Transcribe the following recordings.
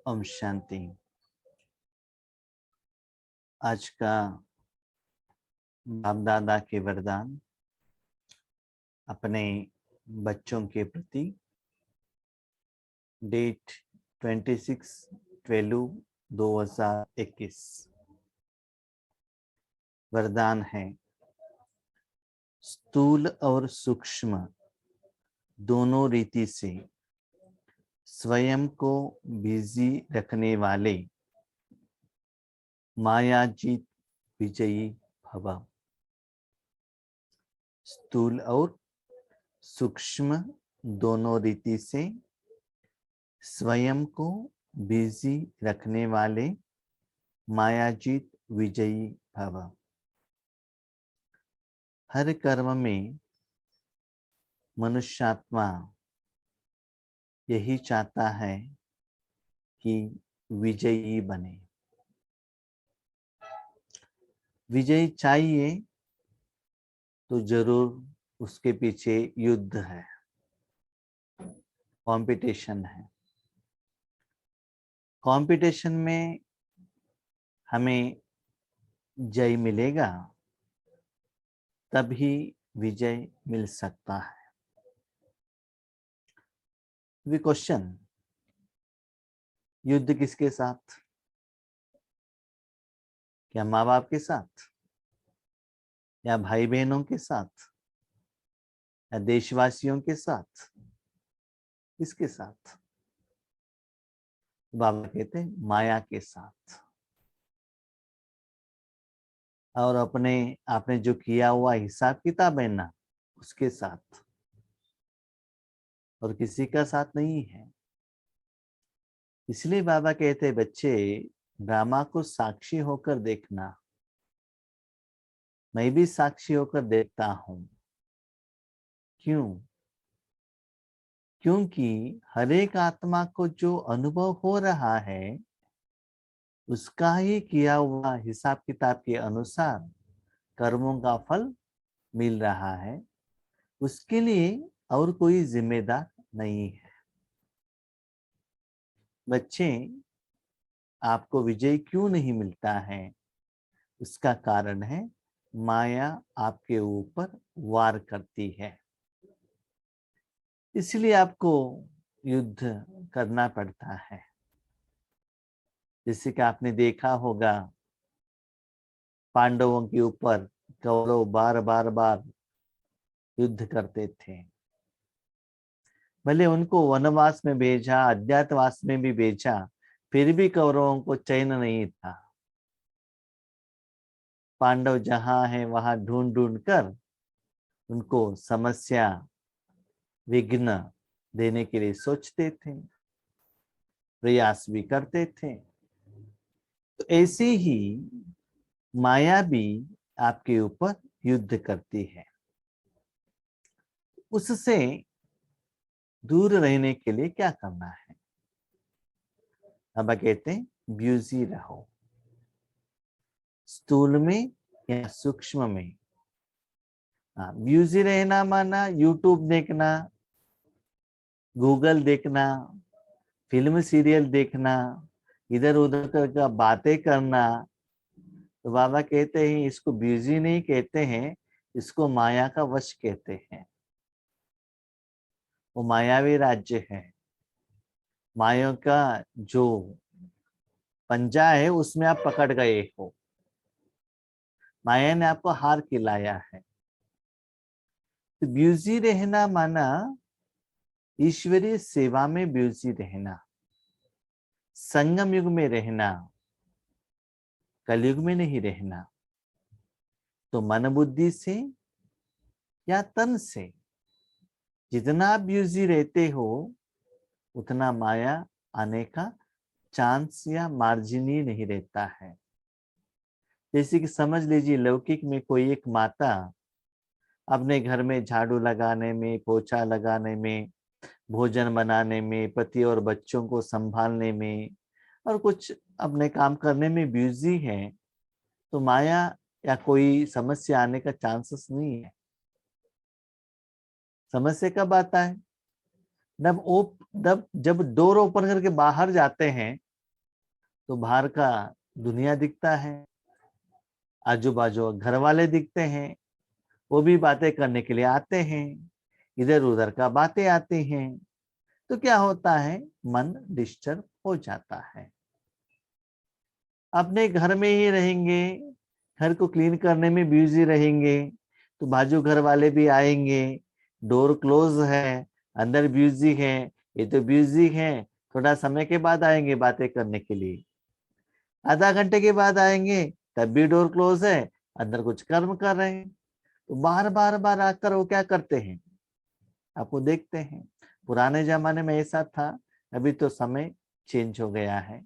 ओम शांति। आज का बाप दादा के वरदान अपने बच्चों के प्रति। डेट 26/12/2021। वरदान है, स्थूल और सूक्ष्म दोनों रीति से स्वयं को बिजी रखने वाले मायाजीत विजयी भव। स्थूल और सूक्ष्म दोनों रीति से स्वयं को बिजी रखने वाले मायाजीत विजयी भव। हर कर्म में मनुष्यात्मा यही चाहता है कि विजयी बने। विजय चाहिए तो जरूर उसके पीछे युद्ध है, कंपटीशन है। कंपटीशन में हमें जय मिलेगा तभी विजय मिल सकता है। वी क्वेश्चन, युद्ध किसके साथ? क्या माँ बाप के साथ, या भाई बहनों के साथ, या देशवासियों के साथ? किसके साथ? बाबा कहते हैं माया के साथ। और आपने जो किया हुआ हिसाब किताब है ना, उसके साथ, और किसी का साथ नहीं है। इसलिए बाबा कहते हैं, बच्चे ड्रामा को साक्षी होकर देखना। मैं भी साक्षी होकर देखता हूं। क्यों? क्योंकि हर एक आत्मा को जो अनुभव हो रहा है उसका ही किया हुआ हिसाब किताब के अनुसार कर्मों का फल मिल रहा है। उसके लिए और कोई जिम्मेदार नहीं है। बच्चे, आपको विजय क्यों नहीं मिलता है? उसका कारण है माया आपके ऊपर वार करती है। इसलिए आपको युद्ध करना पड़ता है। जैसे कि आपने देखा होगा, पांडवों के ऊपर कौरव बार बार युद्ध करते थे। भले उनको वनवास में भेजा, अज्ञातवास में भी भेजा, फिर भी कौरवों को चैन नहीं था। पांडव जहां है वहां ढूंढ ढूंढ कर उनको समस्या, विघ्न देने के लिए सोचते थे, प्रयास भी करते थे। तो ऐसे ही माया भी आपके ऊपर युद्ध करती है। उससे दूर रहने के लिए क्या करना है? अब कहते हैं ब्यूजी रहो, स्थूल में या सूक्ष्म में। ब्यूजी रहना माना यूट्यूब देखना, गूगल देखना, फिल्म सीरियल देखना, इधर उधर का बातें करना। तो बाबा कहते हैं इसको ब्यूजी नहीं कहते हैं, इसको माया का वश कहते हैं। वो मायावी राज्य है। माया का जो पंजा है उसमें आप पकड़ गए हो। माया ने आपको हार खिलाया है। तो ब्यूजी रहना माना ईश्वरीय सेवा में ब्यूजी रहना, संगम युग में रहना, कलयुग में नहीं रहना। तो मन बुद्धि से या तन से जितना आप ब्यूजी रहते हो उतना माया आने का चांस या मार्जिन ही नहीं रहता है। जैसे कि समझ लीजिए, लौकिक में कोई एक माता अपने घर में झाड़ू लगाने में, पोछा लगाने में, भोजन बनाने में, पति और बच्चों को संभालने में और कुछ अपने काम करने में बिजी है, तो माया या कोई समस्या आने का चांसेस नहीं है। समस्या कब आता है? जब डोर ओपन करके बाहर जाते हैं तो बाहर का दुनिया दिखता है, आजू बाजू घर वाले दिखते हैं, वो भी बातें करने के लिए आते हैं, इधर उधर का बातें आती हैं, तो क्या होता है, मन डिस्टर्ब हो जाता है। अपने घर में ही रहेंगे, घर को क्लीन करने में बिजी रहेंगे, तो बाजू घर वाले भी आएंगे, डोर क्लोज है, अंदर बिजी है, ये तो बिजी है, थोड़ा समय के बाद आएंगे बातें करने के लिए, आधा घंटे के बाद आएंगे, तब भी डोर क्लोज है, अंदर कुछ कर्म कर रहे हैं। तो बार बार बार आकर वो क्या करते हैं, आपको देखते हैं। पुराने जमाने में ऐसा था, अभी तो समय चेंज हो गया है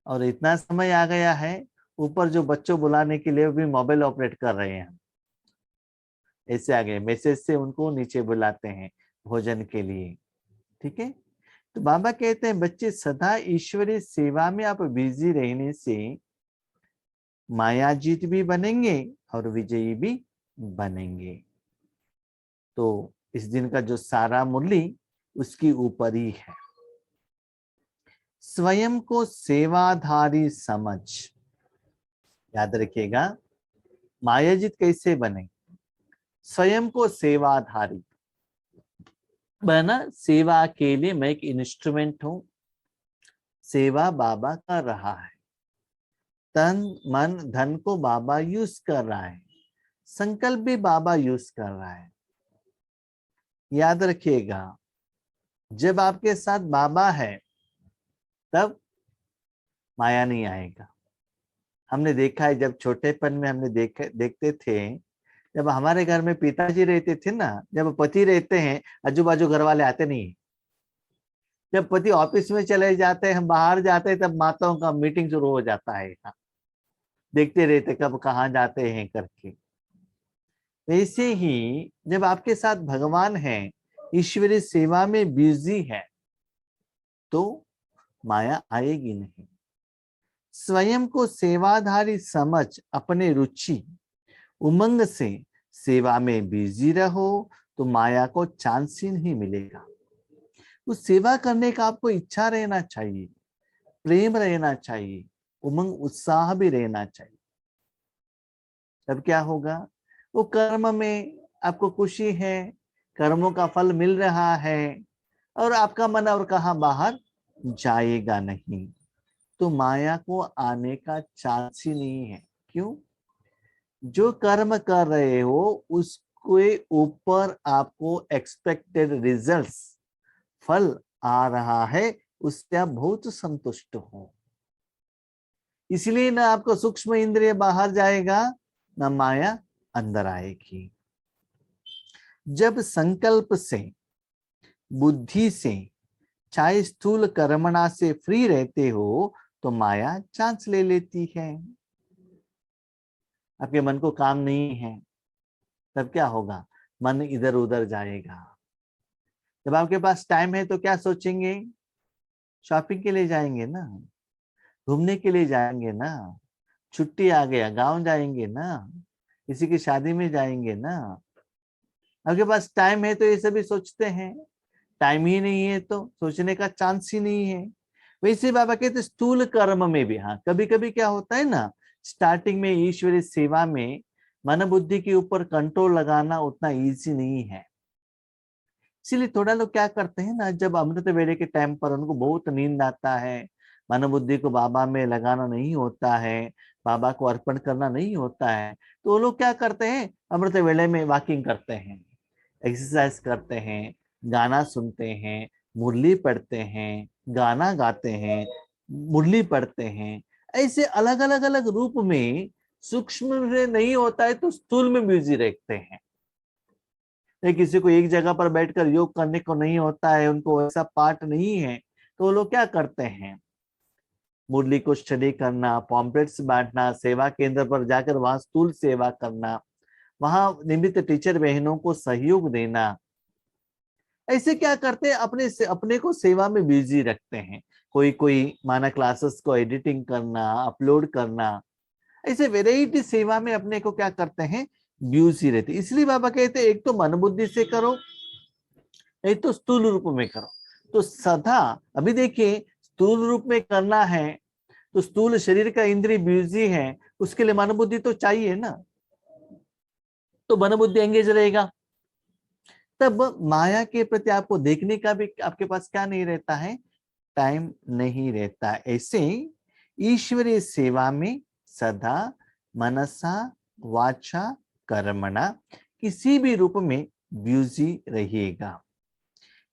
और इतना समय आ गया है, ऊपर जो बच्चों बुलाने के लिए भी मोबाइल ऑपरेट कर रहे हैं, ऐसे आ गए, मैसेज से उनको नीचे बुलाते हैं भोजन के लिए। ठीक है, तो बाबा कहते हैं बच्चे सदा ईश्वरीय सेवा में आप बिजी रहने से मायाजीत भी बनेंगे और विजयी भी बनेंगे। तो इस दिन का जो सारा मुरली उसकी ऊपर ही है। स्वयं को सेवाधारी समझ, याद रखिएगा, मायाजित कैसे बने, स्वयं को सेवाधारी बना, सेवा के लिए मैं एक इंस्ट्रूमेंट हूं, सेवा बाबा कर रहा है, तन मन धन को बाबा यूज कर रहा है, संकल्प भी बाबा यूज कर रहा है। याद रखिएगा, जब आपके साथ बाबा है तब माया नहीं आएगा। हमने देखा है, जब छोटेपन में हमने देखते थे, जब हमारे घर में पिताजी रहते थे ना, जब पति रहते हैं, आजू बाजू घर वाले आते नहीं। जब पति ऑफिस में चले जाते हैं, हम बाहर जाते हैं, तब माताओं का मीटिंग शुरू हो जाता है, देखते रहते कब कहाँ जाते हैं करके। वैसे ही जब आपके साथ भगवान है, ईश्वरीय सेवा में बिजी है, तो माया आएगी नहीं। स्वयं को सेवाधारी समझ अपने रुचि उमंग से सेवा में बिजी रहो, तो माया को चांस ही नहीं मिलेगा। उस सेवा करने का आपको इच्छा रहना चाहिए, प्रेम रहना चाहिए, उमंग उत्साह भी रहना चाहिए। तब क्या होगा, वो कर्म में आपको खुशी है, कर्मों का फल मिल रहा है, और आपका मन और कहाँ बाहर जाएगा नहीं, तो माया को आने का चांस ही नहीं है। क्यों, जो कर्म कर रहे हो उसके ऊपर आपको एक्सपेक्टेड रिजल्ट्स, फल आ रहा है, उससे आप बहुत संतुष्ट हो। इसलिए ना आपको सूक्ष्म इंद्रिय बाहर जाएगा, ना माया अंदर आएगी। जब संकल्प से, बुद्धि से, चाहे स्थूल कर्मणा से फ्री रहते हो, तो माया चांस ले लेती है। आपके मन को काम नहीं है, तब क्या होगा, मन इधर उधर जाएगा। जब आपके पास टाइम है तो क्या सोचेंगे, शॉपिंग के लिए जाएंगे ना, घूमने के लिए जाएंगे ना, छुट्टी आ गया गांव जाएंगे ना, किसी की शादी में जाएंगे ना। आपके पास टाइम है तो ये सभी सोचते हैं, टाइम ही नहीं है तो सोचने का चांस ही नहीं है। वैसे बाबा कहते स्थूल कर्म में भी, हाँ कभी कभी क्या होता है ना, स्टार्टिंग में ईश्वरीय सेवा में मन बुद्धि के ऊपर कंट्रोल लगाना उतना इजी नहीं है। इसीलिए थोड़ा लोग क्या करते हैं ना, जब अमृत वेले के टाइम पर उनको बहुत नींद आता है, मन बुद्धि को बाबा में लगाना नहीं होता है, बाबा को अर्पण करना नहीं होता है, तो वो लोग क्या करते हैं, अमृत वेले में वॉकिंग करते हैं, एक्सरसाइज करते हैं, गाना सुनते हैं, मुरली पढ़ते हैं, गाना गाते हैं, मुरली पढ़ते हैं, ऐसे अलग अलग अलग रूप में, सूक्ष्म में नहीं होता है तो स्थूल में बिजी रहते हैं। किसी को एक जगह पर बैठकर योग करने को नहीं होता है, उनको ऐसा पाठ नहीं है, तो वो लोग क्या करते हैं, मुरली को स्टडी करना, पॉम्पलेट्स बांटना, सेवा केंद्र पर जाकर वहां स्थूल सेवा करना, वहां निमित्त टीचर बहनों को सहयोग देना, ऐसे क्या करते हैं, अपने को सेवा में बिजी रखते हैं। कोई माना क्लासेस को एडिटिंग करना, अपलोड करना, ऐसे वेराइटी सेवा में अपने को क्या करते हैं, बिजी रहते। इसलिए बाबा कहते हैं एक तो मन बुद्धि से करो, एक तो स्थूल रूप में करो। तो सदा, अभी देखिए स्थूल रूप में करना है तो स्थूल शरीर का इंद्रिय बिजी है, उसके लिए मन बुद्धि तो चाहिए ना, तो मन बुद्धि एंगेज रहेगा। तब माया के प्रति आपको देखने का भी आपके पास क्या नहीं रहता है, टाइम नहीं रहता। ऐसे ईश्वरीय सेवा में सदा मनसा वाचा कर्मणा किसी भी रूप में बिजी रहिएगा।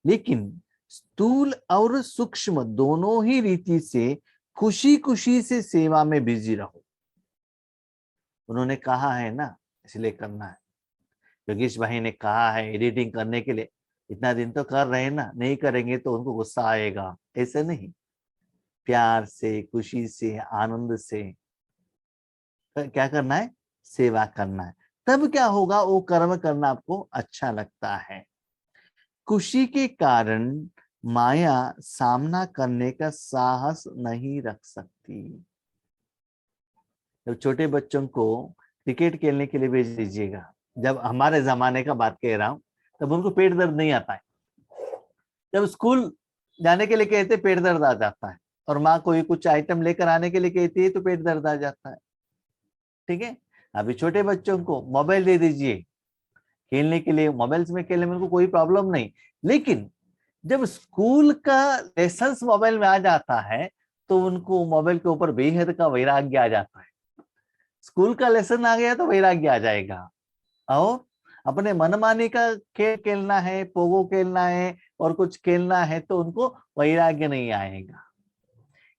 लेकिन स्थूल और सूक्ष्म दोनों ही रीति से खुशी खुशी से सेवा में बिजी रहो। उन्होंने कहा है ना, इसलिए करना है। योगेश भाई ने कहा है एडिटिंग करने के लिए, इतना दिन तो कर रहे हैं ना, नहीं करेंगे तो उनको गुस्सा आएगा, ऐसे नहीं, प्यार से, खुशी से, आनंद से क्या करना है, सेवा करना है। तब क्या होगा, वो कर्म करना आपको अच्छा लगता है। खुशी के कारण माया सामना करने का साहस नहीं रख सकती। जब छोटे बच्चों को क्रिकेट खेलने के लिए भेज दीजिएगा, जब हमारे जमाने का बात कह रहा हूं, तब उनको पेट दर्द नहीं आता है। जब स्कूल जाने के लिए कहते पेट दर्द आ जाता है, और माँ कोई कुछ आइटम लेकर आने के लिए कहती है तो पेट दर्द आ जाता है। ठीक है, अभी छोटे बच्चों को मोबाइल दे दीजिए खेलने के लिए, मोबाइल्स में खेलने में उनको कोई प्रॉब्लम नहीं। लेकिन जब स्कूल का लेसन्स मोबाइल में आ जाता है तो उनको मोबाइल के ऊपर बेहद का वैराग्य आ जाता है। स्कूल का लेसन आ गया तो वैराग्य आ जाएगा। और अपने मनमानी का खेल खेलना है, पोगो खेलना है और कुछ खेलना है तो उनको वैराग्य नहीं आएगा।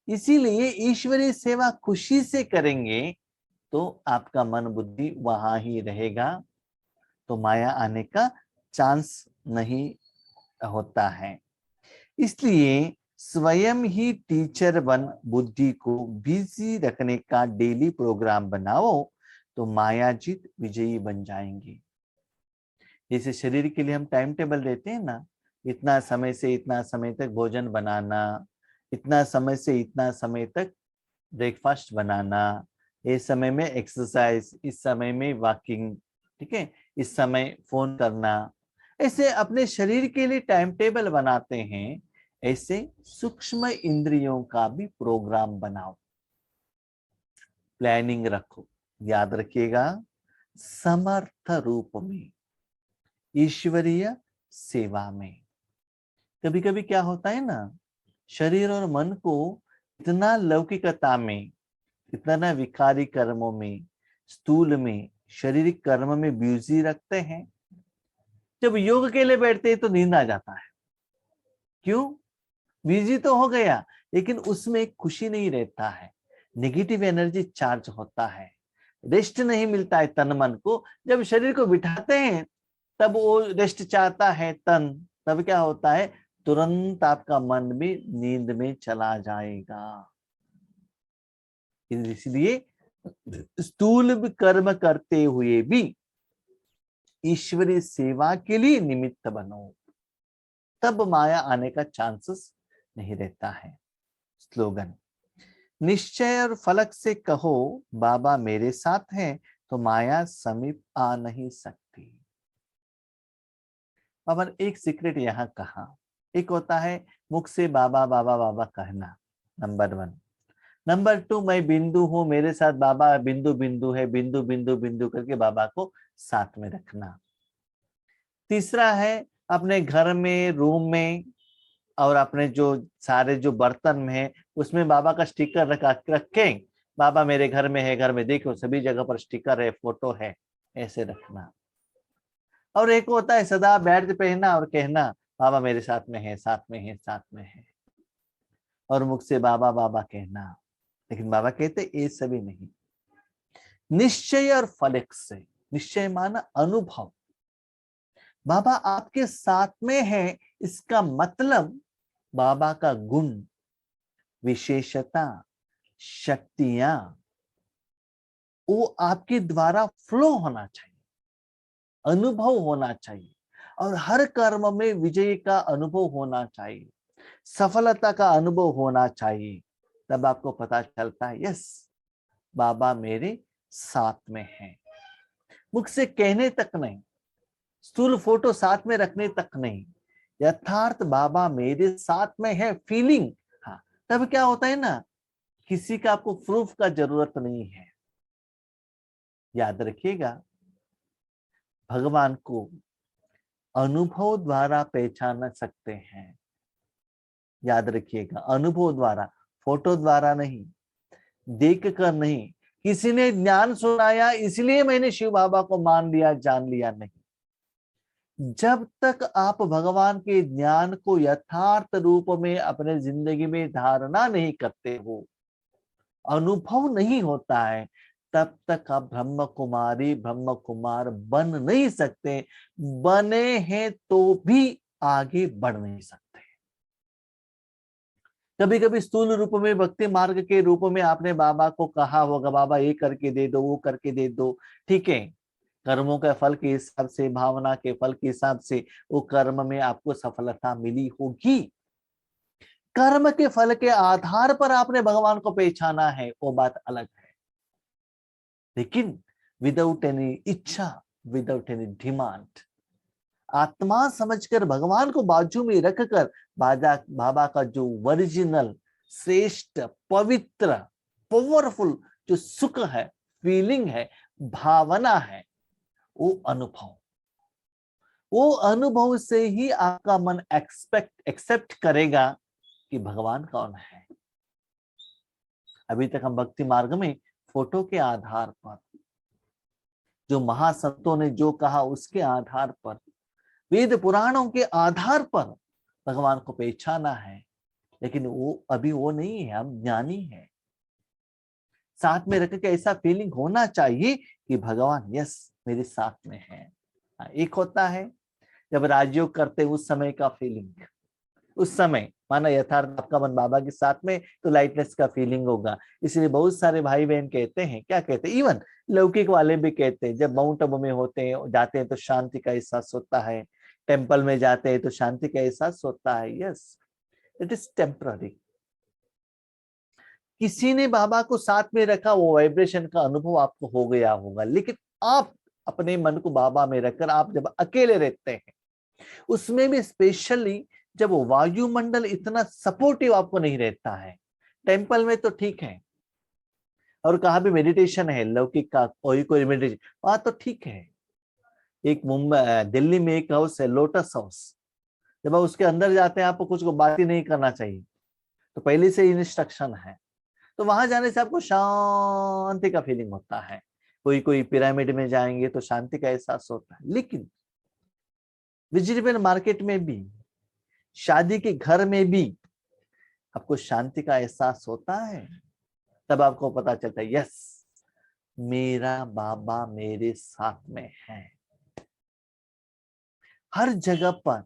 इसीलिए ईश्वरीय सेवा खुशी से करेंगे तो आपका मन बुद्धि वहां ही रहेगा, तो माया आने का चांस नहीं होता है। इसलिए स्वयं ही टीचर बन बुद्धि को बिजी रखने का डेली प्रोग्राम बनाओ तो मायाजीत विजयी बन जाएंगे। जैसे शरीर के लिए हम टाइम टेबल देते हैं ना, इतना समय से इतना समय तक भोजन बनाना, इतना समय से इतना समय तक ब्रेकफास्ट बनाना, इस समय में एक्सरसाइज, इस समय में वॉकिंग, ठीक है, इस समय फोन करना, ऐसे अपने शरीर के लिए टाइम टेबल बनाते हैं। ऐसे सूक्ष्म इंद्रियों का भी प्रोग्राम बनाओ, प्लानिंग रखो। याद रखिएगा, समर्थ रूप में, ईश्वरीय सेवा में। कभी कभी क्या होता है ना, शरीर और मन को इतना लौकिकता में, इतना विकारी कर्मों में, स्थूल में, शारीरिक कर्म में बिजी रखते हैं। जब योग के लिए बैठते हैं तो नींद आ जाता है। क्यों? बिजी तो हो गया लेकिन उसमें खुशी नहीं रहता है, नेगेटिव एनर्जी चार्ज होता है, रेस्ट नहीं मिलता है तन मन को। जब शरीर को बिठाते हैं तब वो रेस्ट चाहता है तन, तब क्या होता है, तुरंत आपका मन भी नींद में चला जाएगा। इसलिए स्थूल कर्म करते हुए भी ईश्वरीय सेवा के लिए निमित्त बनो, तब माया आने का चांसेस नहीं रहता है। स्लोगन, निश्चय और फलक से कहो बाबा मेरे साथ हैं तो माया समीप आ नहीं सकती। बाबा ने एक सीक्रेट यहाँ कहा, एक होता है मुख से बाबा बाबा बाबा कहना, नंबर 1। नंबर 2, मैं बिंदु हूं, मेरे साथ बाबा बिंदु बिंदु है, बिंदु बिंदु बिंदु करके बाबा को साथ में रखना। तीसरा है अपने घर में, रूम में और अपने जो सारे जो बर्तन में है उसमें बाबा का स्टिकर रखें, बाबा मेरे घर में है, घर में देखो सभी जगह पर स्टिकर है, फोटो है, ऐसे रखना। और एक होता है सदा बैठ पहनना और कहना बाबा मेरे साथ में है, साथ में है, साथ में है, और मुख से बाबा बाबा कहना। लेकिन बाबा कहते ये सभी नहीं। निश्चय और फलक से, निश्चय माना अनुभव, बाबा आपके साथ में है, इसका मतलब बाबा का गुण, विशेषता, शक्तियां वो आपके द्वारा फ्लो होना चाहिए, अनुभव होना चाहिए, और हर कर्म में विजय का अनुभव होना चाहिए, सफलता का अनुभव होना चाहिए। तब आपको पता चलता है यस बाबा मेरे साथ में है। मुख से कहने तक नहीं, स्थूल फोटो साथ में रखने तक नहीं, यथार्थ बाबा मेरे साथ में है फीलिंग। हाँ, तब क्या होता है ना किसी का आपको प्रूफ का जरूरत नहीं है। याद रखिएगा, भगवान को अनुभव द्वारा पहचान सकते हैं। याद रखिएगा, अनुभव द्वारा, फोटो द्वारा नहीं, देख कर नहीं, किसी ने ज्ञान सुनाया इसलिए मैंने शिव बाबा को मान लिया, जान लिया, नहीं। जब तक आप भगवान के ज्ञान को यथार्थ रूप में अपने जिंदगी में धारणा नहीं करते हो, अनुभव नहीं होता है, तब तक आप ब्रह्म कुमारी ब्रह्म कुमार बन नहीं सकते। बने हैं तो भी आगे बढ़ नहीं सकते। कभी कभी स्थूल रूप में, भक्ति मार्ग के रूप में आपने बाबा को कहा होगा, बाबा ये करके दे दो, वो करके दे दो, ठीक है। कर्मों के फल के हिसाब से, भावना के फल के हिसाब से वो कर्म में आपको सफलता मिली होगी। कर्म के फल के आधार पर आपने भगवान को पहचाना है, वो बात अलग है। लेकिन विदाउट एनी इच्छा, विदाउट एनी डिमांड, आत्मा समझकर भगवान को बाजू में रखकर बाबा का जो ओरिजिनल, श्रेष्ठ, पवित्र, पावरफुल जो सुख है, फीलिंग है, भावना है, वो अनुभव से ही आपका मन एक्सेप्ट करेगा कि भगवान कौन है। अभी तक हम भक्ति मार्ग में फोटो के आधार पर, जो महासंतों ने जो कहा उसके आधार पर, वेद पुराणों के आधार पर भगवान को पहचाना है। लेकिन वो अभी वो नहीं है, हम ज्ञानी हैं। साथ में रख के ऐसा फीलिंग होना चाहिए कि भगवान यस मेरे साथ में है। एक होता है जब राजयोग करते उस समय का फीलिंग, उस समय माना यथार्थ आपका मन बाबा के साथ में, तो लाइटनेस का फीलिंग होगा। इसलिए बहुत सारे भाई बहन कहते हैं, क्या कहते हैं, इवन लौकिक वाले भी कहते हैं, जब माउंट आबू में होते हैं, जाते हैं तो शांति का एहसास होता है, टेम्पल में जाते हैं तो शांति का एहसास होता है। Yes, it is temporary. किसी ने बाबा को साथ में रखा, वो वाइब्रेशन का अनुभव आपको हो गया होगा। लेकिन आप अपने मन को बाबा में रखकर आप जब अकेले रहते हैं, उसमें भी स्पेशली जब वायुमंडल इतना सपोर्टिव आपको नहीं रहता है, टेम्पल में तो ठीक है, और कहाँ भी मेडिटेशन है लौकिक का, कोई मेडिटेशन वहां तो ठीक है। एक मुंबई दिल्ली में एक हाउस है, लोटस हाउस, जब आप उसके अंदर जाते हैं आपको कुछ को बात ही नहीं करना चाहिए, तो पहले से इंस्ट्रक्शन है। तो वहां जाने से आपको शांति का फीलिंग होता है। कोई पिरामिड में जाएंगे तो शांति का एहसास होता है। लेकिन वेजिटेबल मार्केट में भी, शादी के घर में भी आपको शांति का एहसास होता है। तब आपको पता चलता है यस मेरा बाबा मेरे साथ में है। हर जगह पर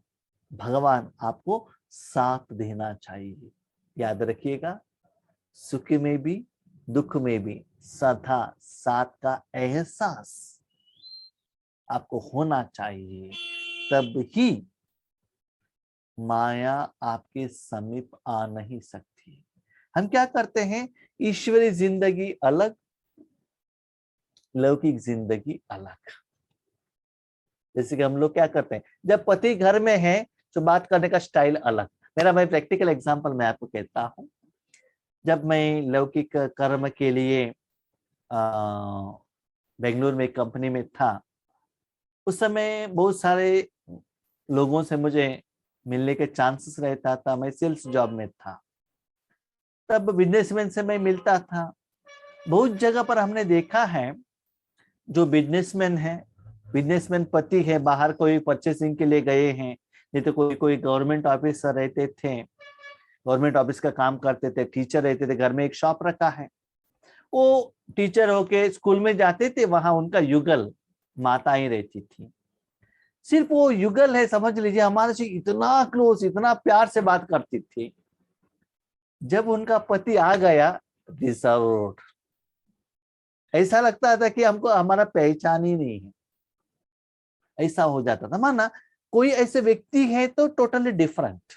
भगवान आपको साथ देना चाहिए। याद रखिएगा, सुख में भी दुख में भी सदा साथ का एहसास आपको होना चाहिए। तब ही माया आपके समीप आ नहीं सकती। हम क्या करते हैं, ईश्वरी जिंदगी अलग, लौकिक जिंदगी अलग। जैसे कि हम लोग क्या करते हैं, जब पति घर में है तो बात करने का स्टाइल अलग। मेरा भाई प्रैक्टिकल एग्जांपल मैं आपको कहता हूं। जब मैं लौकिक कर्म के लिए बेंगलुरु में कंपनी में था, उस समय बहुत सारे लोगों से मुझे मिलने के चांसेस रहता था। मैं सेल्स जॉब में था, तब बिजनेसमैन से मैं मिलता था। बहुत जगह पर हमने देखा है, जो बिजनेसमैन है, बिजनेसमैन पति है, बाहर कोई परचेसिंग के लिए गए हैं, नहीं तो कोई गवर्नमेंट ऑफिसर रहते थे, गवर्नमेंट ऑफिस का काम करते थे, टीचर रहते थे, घर में एक शॉप रखा है, वो टीचर होके स्कूल में जाते थे, वहां उनका युगल माताएं रहती थी। सिर्फ वो युगल है, समझ लीजिए, हमारे से इतना क्लोज, इतना प्यार से बात करती थी। जब उनका पति आ गया, रिजर्व, ऐसा लगता था कि हमको हमारा पहचान ही नहीं है, ऐसा हो जाता था। माना कोई ऐसे व्यक्ति है तो टोटली डिफरेंट।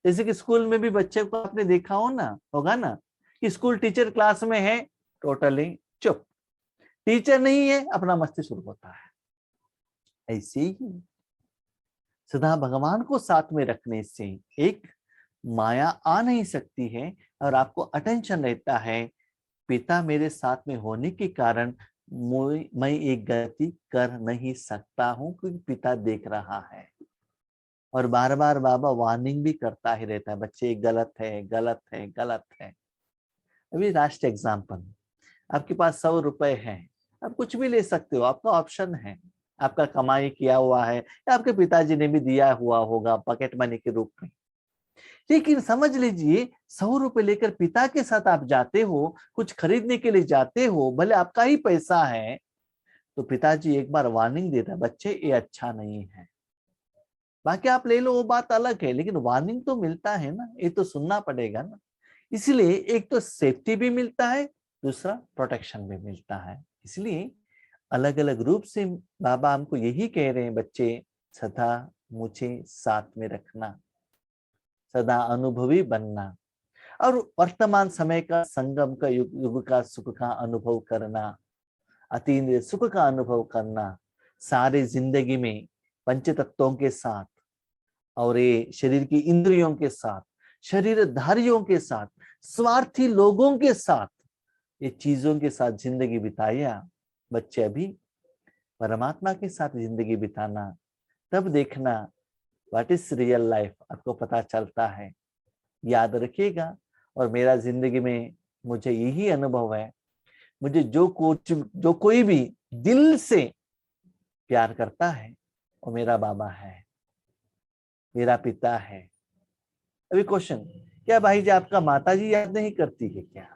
जैसे कि स्कूल में भी बच्चे को आपने देखा होगा ना, कि स्कूल टीचर क्लास में है, टोटली चुप, टीचर नहीं है, अपना मस्ती शुरू होता है। ऐसे ही सदा भगवान को साथ में रखने से एक माया आ नहीं सकती है और आपको अटेंशन रहता है पिता मेरे साथ में होने के कारण मैं एक गलती कर नहीं सकता हूं क्योंकि पिता देख रहा है। और बार बार बाबा वार्निंग भी करता ही रहता है, बच्चे गलत है, गलत है, गलत है। अभी लास्ट एग्जाम्पल, आपके पास 100 रुपए हैं, आप कुछ भी ले सकते हो, आपका ऑप्शन है, आपका कमाई किया हुआ है या आपके पिताजी ने भी दिया हुआ होगा पॉकेट मनी के रूप में। लेकिन समझ लीजिए 100 रुपए लेकर पिता के साथ आप जाते हो, कुछ खरीदने के लिए जाते हो, भले आपका ही पैसा है, तो पिताजी एक बार वार्निंग देता है, बच्चे ये अच्छा नहीं है। बाकी आप ले लो वो बात अलग है, लेकिन वार्निंग तो मिलता है ना, ये तो सुनना पड़ेगा ना। इसलिए एक तो सेफ्टी भी मिलता है, दूसरा प्रोटेक्शन भी मिलता है। इसलिए अलग अलग रूप से बाबा हमको यही कह रहे हैं, बच्चे सदा मुझे साथ में रखना, सदा अनुभवी बनना और वर्तमान समय का संगम का युग युग का सुख का अनुभव करना, अतीन्द्रिय सुख का अनुभव करना, सारे जिंदगी में पंच तत्वों के साथ और ये शरीर की इंद्रियों के साथ, शरीरधारियों के साथ, स्वार्थी लोगों के साथ, ये चीजों के साथ जिंदगी बिताया। बच्चे अभी परमात्मा के साथ जिंदगी बिताना, तब देखना व्हाट इज रियल लाइफ, आपको पता चलता है। याद रखिएगा, और मेरा जिंदगी में मुझे यही अनुभव है, मुझे जो कोई भी दिल से प्यार करता है वो मेरा बाबा है, मेरा पिता है। अभी क्वेश्चन, क्या भाई जी आपका माता जी याद नहीं करती है क्या?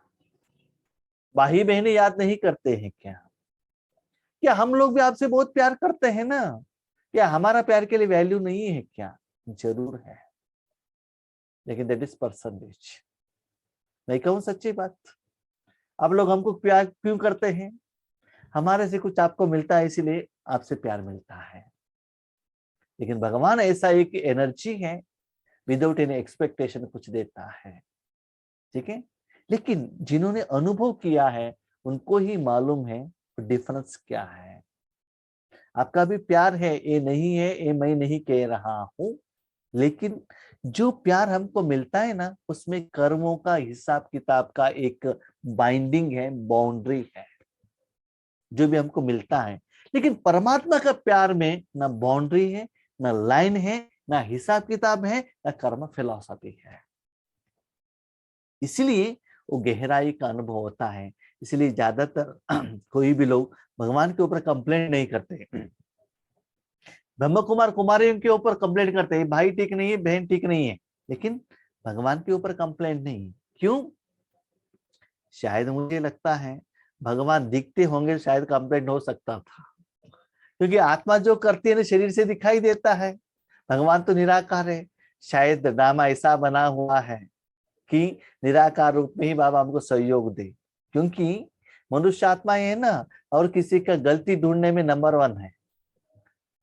भाई बहनें याद नहीं करते हैं क्या? क्या हम लोग भी आपसे बहुत प्यार करते हैं ना? क्या हमारा प्यार के लिए वैल्यू नहीं है क्या? जरूर है, लेकिन दैट इज परसेंटेज। मैं कहूं सच्ची बात, आप लोग हमको प्यार क्यों करते हैं? हमारे से कुछ आपको मिलता है इसीलिए आपसे प्यार मिलता है। लेकिन भगवान ऐसा एक एनर्जी है, विदाउट एनी एक्सपेक्टेशन कुछ देता है, ठीक है। लेकिन जिन्होंने अनुभव किया है उनको ही मालूम है डिफरेंस क्या है। आपका भी प्यार है, ये नहीं है, ये मैं नहीं कह रहा हूं, लेकिन जो प्यार हमको मिलता है ना, उसमें कर्मों का हिसाब किताब का एक बाइंडिंग है, बाउंड्री है, जो भी हमको मिलता है। लेकिन परमात्मा का प्यार में ना बाउंड्री है, ना लाइन है, ना हिसाब किताब है, ना कर्म फिलॉसफी है। इसलिए वो गहराई का अनुभव होता है। इसलिए ज्यादातर कोई भी लोग भगवान के ऊपर कंप्लेंट नहीं करते, ब्रह्म कुमार कुमारियों के ऊपर कंप्लेंट करते हैं, भाई ठीक नहीं है, बहन ठीक नहीं है, लेकिन भगवान के ऊपर कंप्लेंट नहीं। क्यों? शायद मुझे लगता है भगवान दिखते होंगे, शायद कंप्लेंट हो सकता था, क्योंकि आत्मा जो करती है ना शरीर से दिखाई देता है। भगवान तो निराकार है, शायद ड्रामा ऐसा बना हुआ है कि निराकार रूप में ही बाबा हमको सहयोग दे, क्योंकि मनुष्य आत्मा है ना, और किसी का गलती ढूंढने में नंबर 1 है।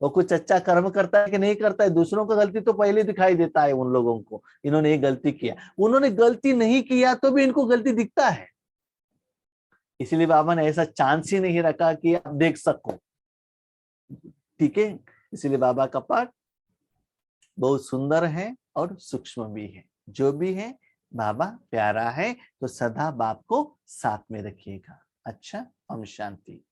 वो कुछ अच्छा कर्म करता है कि नहीं करता है, दूसरों का गलती तो पहले दिखाई देता है उन लोगों को, इन्होंने ये गलती किया, उन्होंने गलती नहीं किया तो भी इनको गलती दिखता है। इसलिए बाबा ने ऐसा चांस ही नहीं रखा कि आप देख सको, ठीक है। इसलिए बाबा का पाठ बहुत सुंदर है और सूक्ष्म भी है। जो भी है बाबा प्यारा है, तो सदा बाप को साथ में रखिएगा। अच्छा, ओम शांति।